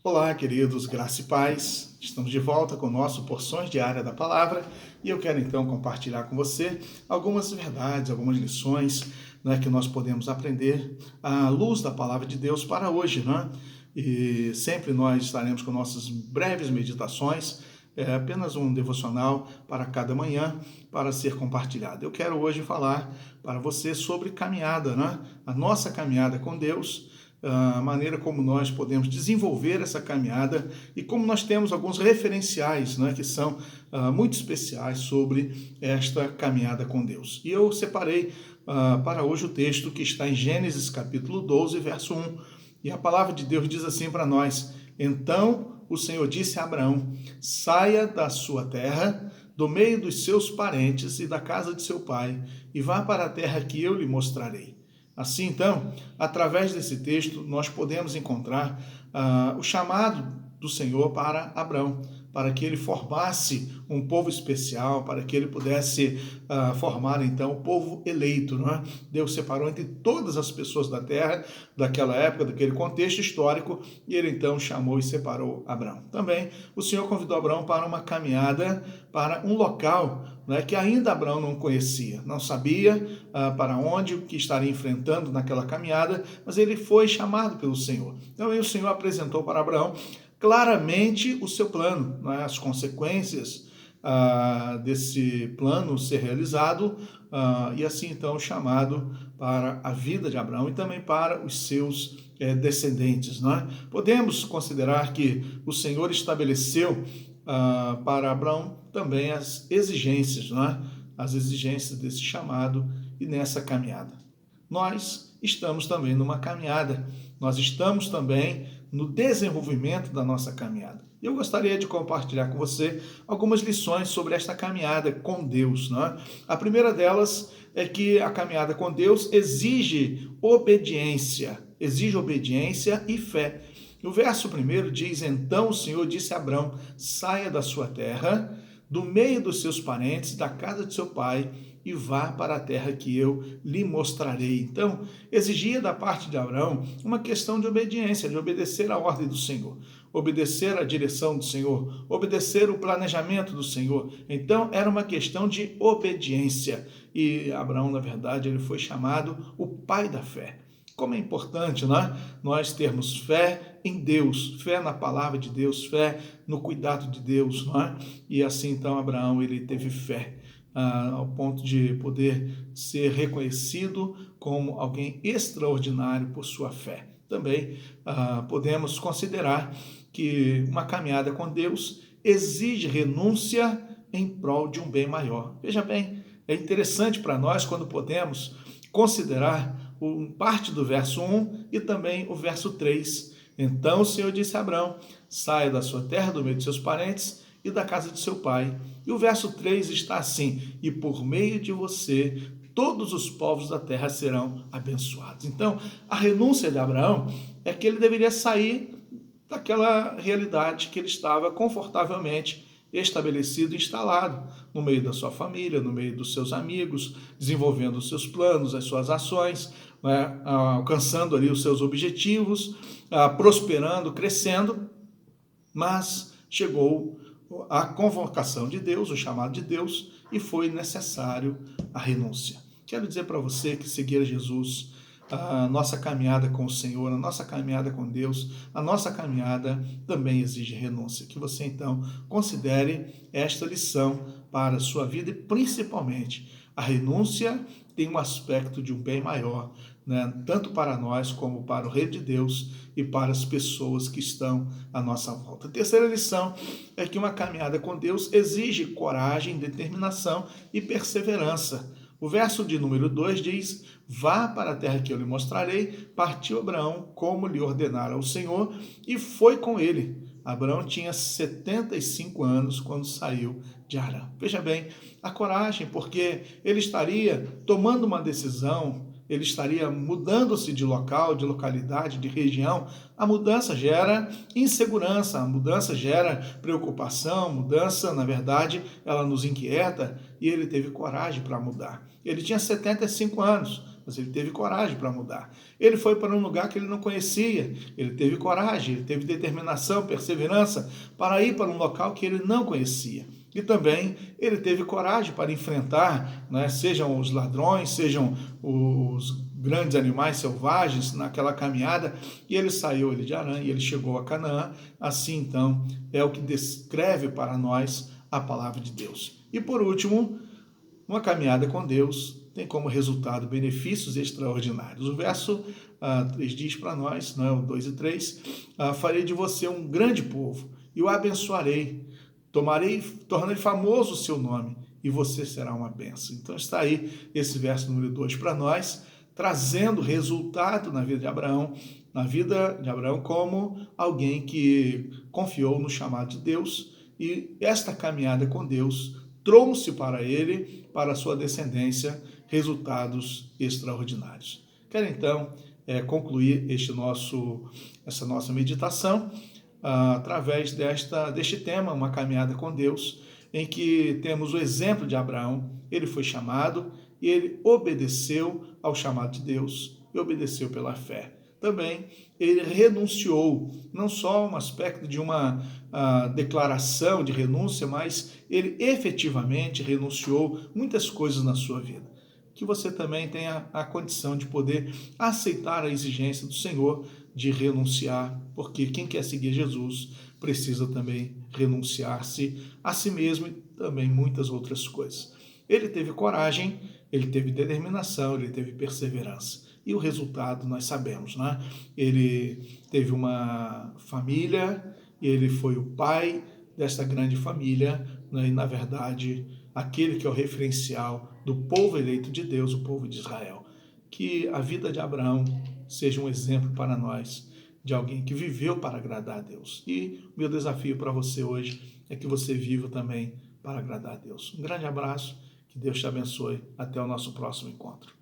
Olá, queridos, graça e paz. Estamos de volta com o nosso Porções Diárias da Palavra e eu quero então compartilhar com você algumas verdades, algumas lições, que nós podemos aprender à luz da Palavra de Deus para hoje, E sempre nós estaremos com nossas breves meditações, apenas um devocional para cada manhã para ser compartilhado. Eu quero hoje falar para você sobre caminhada, A nossa caminhada com Deus, a maneira como nós podemos desenvolver essa caminhada e como nós temos alguns referenciais, que são muito especiais sobre esta caminhada com Deus. E eu separei para hoje o texto que está em Gênesis capítulo 12, verso 1. E a palavra de Deus diz assim para nós: Então o Senhor disse a Abraão: saia da sua terra, do meio dos seus parentes e da casa de seu pai, e vá para a terra que eu lhe mostrarei. Assim, então, através desse texto, nós podemos encontrar o chamado do Senhor para Abraão, para que ele formasse um povo especial, para que ele pudesse formar, então, o povo eleito. Deus separou entre todas as pessoas da terra, daquela época, daquele contexto histórico, e ele, então, chamou e separou Abraão. Também, o Senhor convidou Abraão para uma caminhada, para um local que ainda Abraão não conhecia, não sabia para onde, o que estaria enfrentando naquela caminhada, mas ele foi chamado pelo Senhor. Então, aí o Senhor apresentou para Abraão claramente o seu plano, as consequências desse plano ser realizado, e assim então chamado para a vida de Abraão e também para os seus descendentes. Podemos considerar que o Senhor estabeleceu para Abraão também as exigências, as exigências desse chamado e nessa caminhada. Nós estamos também numa caminhada, nós estamos também no desenvolvimento da nossa caminhada. Eu gostaria de compartilhar com você algumas lições sobre esta caminhada com Deus. A primeira delas é que a caminhada com Deus exige obediência e fé. No verso 1 diz: Então o Senhor disse a Abrão: saia da sua terra, do meio dos seus parentes, da casa de seu pai, e vá para a terra que eu lhe mostrarei. Então, exigia da parte de Abraão uma questão de obediência, de obedecer à ordem do Senhor, obedecer à direção do Senhor, obedecer o planejamento do Senhor. Então, era uma questão de obediência. E Abraão, na verdade, ele foi chamado o pai da fé. Como é importante, nós termos fé em Deus, fé na palavra de Deus, fé no cuidado de Deus, E assim, então, Abraão, ele teve fé, ao ponto de poder ser reconhecido como alguém extraordinário por sua fé. Também podemos considerar que uma caminhada com Deus exige renúncia em prol de um bem maior. Veja bem, é interessante para nós quando podemos considerar parte do verso 1 e também o verso 3. Então o Senhor disse a Abraão: saia da sua terra, do meio de seus parentes e da casa de seu pai. E o verso 3 está assim: e por meio de você todos os povos da terra serão abençoados. Então, a renúncia de Abraão é que ele deveria sair daquela realidade que ele estava confortavelmente estabelecido e instalado no meio da sua família, no meio dos seus amigos, desenvolvendo os seus planos, as suas ações, alcançando ali os seus objetivos, prosperando, crescendo, mas chegou a convocação de Deus, o chamado de Deus, e foi necessário a renúncia. Quero dizer para você que seguir Jesus, a nossa caminhada com o Senhor, a nossa caminhada com Deus, a nossa caminhada também exige renúncia. Que você, então, considere esta lição para a sua vida e, principalmente, a renúncia tem um aspecto de um bem maior, tanto para nós como para o Reino de Deus e para as pessoas que estão à nossa volta. A terceira lição é que uma caminhada com Deus exige coragem, determinação e perseverança. O verso de número 2 diz: vá para a terra que eu lhe mostrarei. Partiu Abraão como lhe ordenara o Senhor e foi com ele. Abraão tinha 75 anos quando saiu de Harã. Veja bem, a coragem, porque ele estaria tomando uma decisão, ele estaria mudando-se de local, de localidade, de região. A mudança gera insegurança, a mudança gera preocupação, mudança, na verdade, ela nos inquieta, e ele teve coragem para mudar. Ele tinha 75 anos, mas ele teve coragem para mudar. Ele foi para um lugar que ele não conhecia, ele teve coragem, ele teve determinação, perseverança para ir para um local que ele não conhecia. E também ele teve coragem para enfrentar, né, sejam os ladrões, sejam os grandes animais selvagens naquela caminhada, e ele saiu de Harã e ele chegou a Canaã. Assim, então, é o que descreve para nós a palavra de Deus. E por último, uma caminhada com Deus tem como resultado benefícios extraordinários. O verso 3 diz para nós, não é, o 2 e 3, farei de você um grande povo e o abençoarei, tornarei famoso o seu nome e você será uma bênção. Então está aí esse verso número 2 para nós, trazendo resultado na vida de Abraão, como alguém que confiou no chamado de Deus, e esta caminhada com Deus trouxe para ele, para a sua descendência, resultados extraordinários. Quero então concluir essa nossa meditação através deste tema, uma caminhada com Deus, em que temos o exemplo de Abraão. Ele foi chamado e ele obedeceu ao chamado de Deus e obedeceu pela fé. Também ele renunciou, não só um aspecto de uma declaração de renúncia, mas ele efetivamente renunciou muitas coisas na sua vida. Que você também tenha a condição de poder aceitar a exigência do Senhor de renunciar, porque quem quer seguir Jesus precisa também renunciar-se a si mesmo e também muitas outras coisas. Ele teve coragem, ele teve determinação, ele teve perseverança. E o resultado nós sabemos, né? Ele teve uma família, ele foi o pai desta grande família, né? E na verdade, aquele que é o referencial do povo eleito de Deus, o povo de Israel. Que a vida de Abraão seja um exemplo para nós, de alguém que viveu para agradar a Deus. E o meu desafio para você hoje é que você viva também para agradar a Deus. Um grande abraço, que Deus te abençoe. Até o nosso próximo encontro.